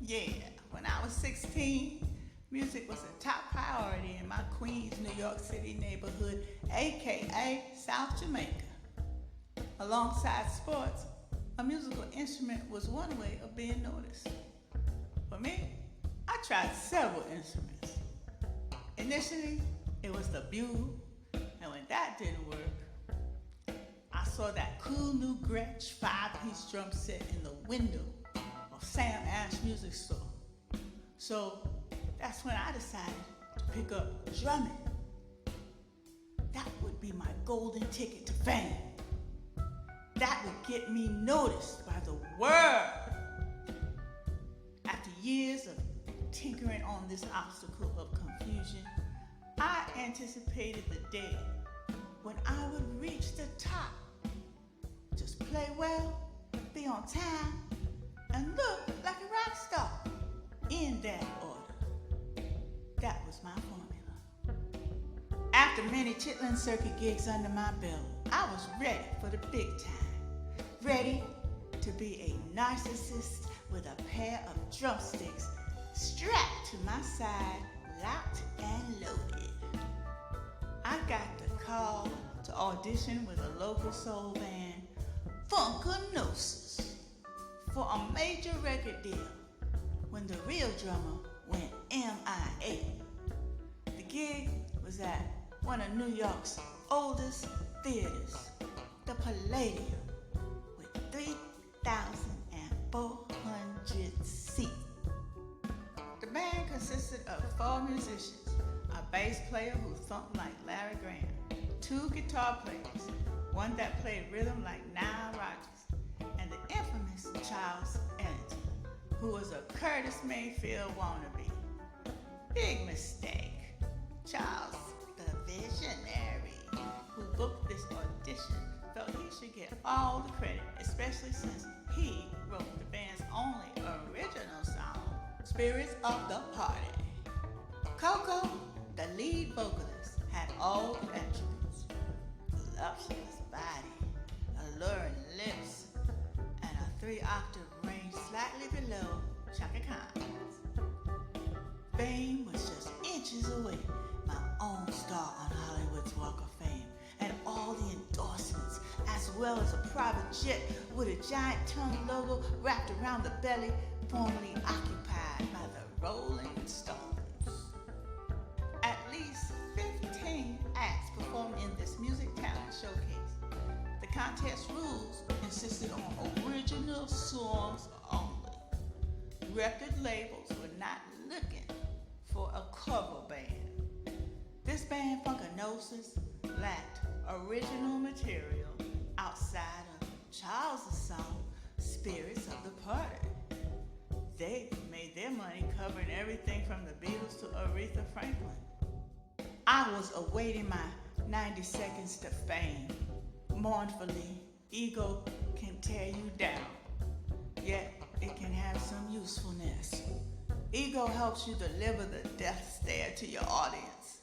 Yeah, when I was 16, music was a top priority in my Queens, New York City neighborhood, aka South Jamaica. Alongside sports, a musical instrument was one way of being noticed. For me, I tried several instruments. Initially, it was the bugle, and when that didn't work, I saw that cool new Gretsch 5-piece drum set in the window of Sam Ash Music Store. So that's when I decided to pick up drumming. That would be my golden ticket to fame. That would get me noticed by the world. After years of tinkering on this obstacle of confusion, I anticipated the day when I would reach the top. Just play well, be on time, and look like a rock star. In that order. That was my formula. After many Chitlin Circuit gigs under my belt, I was ready for the big time. Ready to be a narcissist with a pair of drumsticks strapped to my side, locked and loaded. I got the call to audition with a local soul band, Funkanosis, for a major record deal when the real drummer went MIA. The gig was at one of New York's oldest theaters, the Palladium, with 3,400 seats. The band consisted of 4 musicians, a bass player who thumped like Larry Graham, 2 guitar players, one that played rhythm like Nile Rodgers, and the infamous Charles Ellington, who was a Curtis Mayfield wannabe. Big mistake. Charles, the visionary who booked this audition, felt he should get all the credit, especially since he wrote the band's only original song, Spirits of the Party. Coco, the lead vocalist, had all the attributes: voluptuous body, alluring lips, and a 3-octave range slightly below Chaka Khan's. Fame was just inches away, my own star on Hollywood's Walk of Fame, and all the endorsements, as well as a private jet with a giant tongue logo wrapped around the belly, formerly occupied by the Rolling Stones. At least 15 acts performed in this music talent showcase. The contest rules insisted on original songs only. Record labels were not looking for a cover band. This band, Funkanosis, lacked original material outside of Charles' song, Spirits of the Party. They made their money covering everything from the Beatles to Aretha Franklin. I was awaiting my 90 seconds to fame. Mournfully, ego can tear you down, yet it can have some usefulness. Ego helps you deliver the death stare to your audience,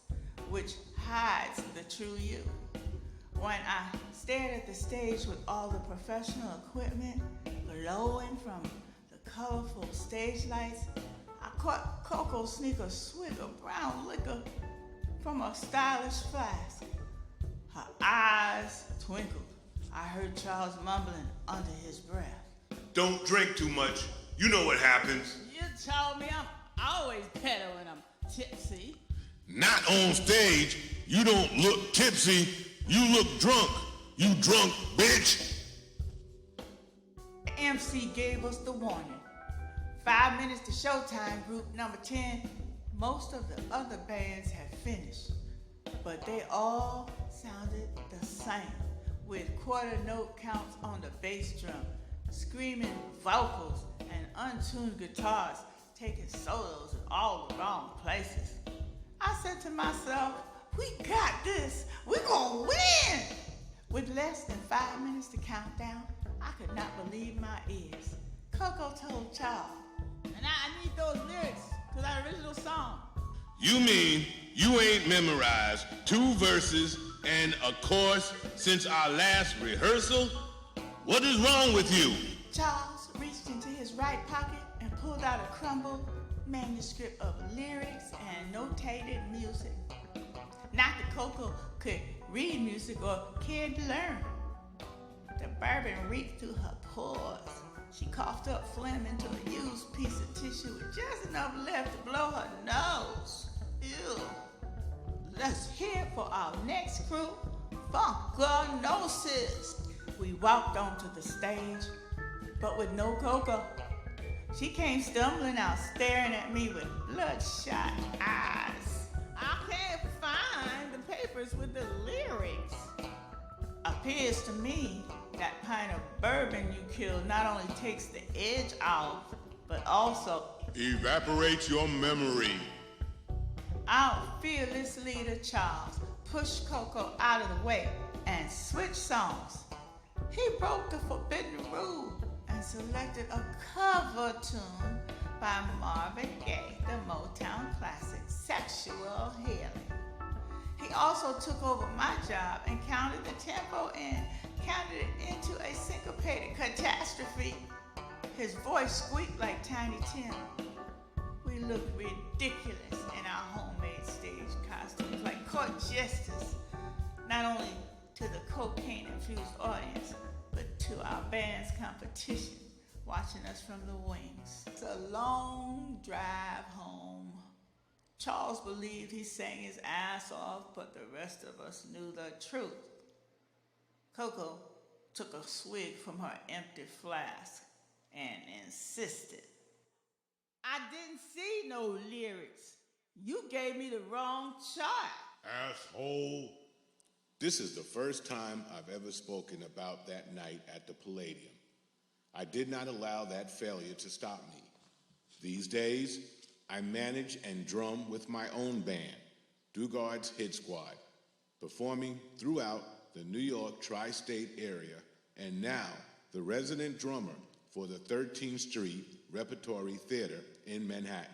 which hides the true you. When I stared at the stage with all the professional equipment glowing from the colorful stage lights, I caught Coco sneak a swig of brown liquor from a stylish flask. Her eyes twinkled. I heard Charles mumbling under his breath, "Don't drink too much. You know what happens." "You told me I'm always better when I'm tipsy." Not on stage. You don't look tipsy. You look drunk. You drunk bitch. The MC gave us the warning. 5 minutes to showtime, group number 10. Most of the other bands had finished, but they all sounded the same, with quarter note counts on the bass drum, screaming vocals, and untuned guitars taking solos in all the wrong places. I said to myself, we got this. We're gonna win. With less than 5 minutes to count down, I could not believe my ears. Coco told Charles, "And I need those lyrics to that original song." You mean you ain't memorized 2 verses and a chorus since our last rehearsal? What is wrong with you? Charles reached into his right pocket and pulled out a crumbled manuscript of lyrics and notated music. Not that Coco could read music or cared to learn. The bourbon reeked through her pores. She coughed up phlegm into a used piece of tissue with just enough left to blow her nose. Ew. Let's hear for our next crew, Funkanosis. We walked onto the stage, but with no Coco. She came stumbling out, staring at me with bloodshot eyes. I can't find the papers with the lyrics. Appears to me that pint of bourbon you killed not only takes the edge off, but also evaporates your memory. our fearless leader Charles pushed Coco out of the way and switched songs. He broke the forbidden rule and selected a cover tune by Marvin Gaye, the Motown classic, Sexual Healing. He also took over my job and counted the tempo and counted it into a syncopated catastrophe. His voice squeaked like Tiny Tim. We looked ridiculous in our homemade stage costumes, like court jesters, not only to the cocaine-infused audience, but to our band's competition, watching us from the wings. It's a long drive home. Charles believed he sang his ass off, but the rest of us knew the truth. Coco took a swig from her empty flask and insisted. I didn't see no lyrics. You gave me the wrong chart. Asshole. This is the first time I've ever spoken about that night at the Palladium. I did not allow that failure to stop me. These days, I manage and drum with my own band, DUGARD'z HITSQUAD, performing throughout the New York tri-state area, and now the resident drummer for the 13th Street Repertory Theater in Manhattan.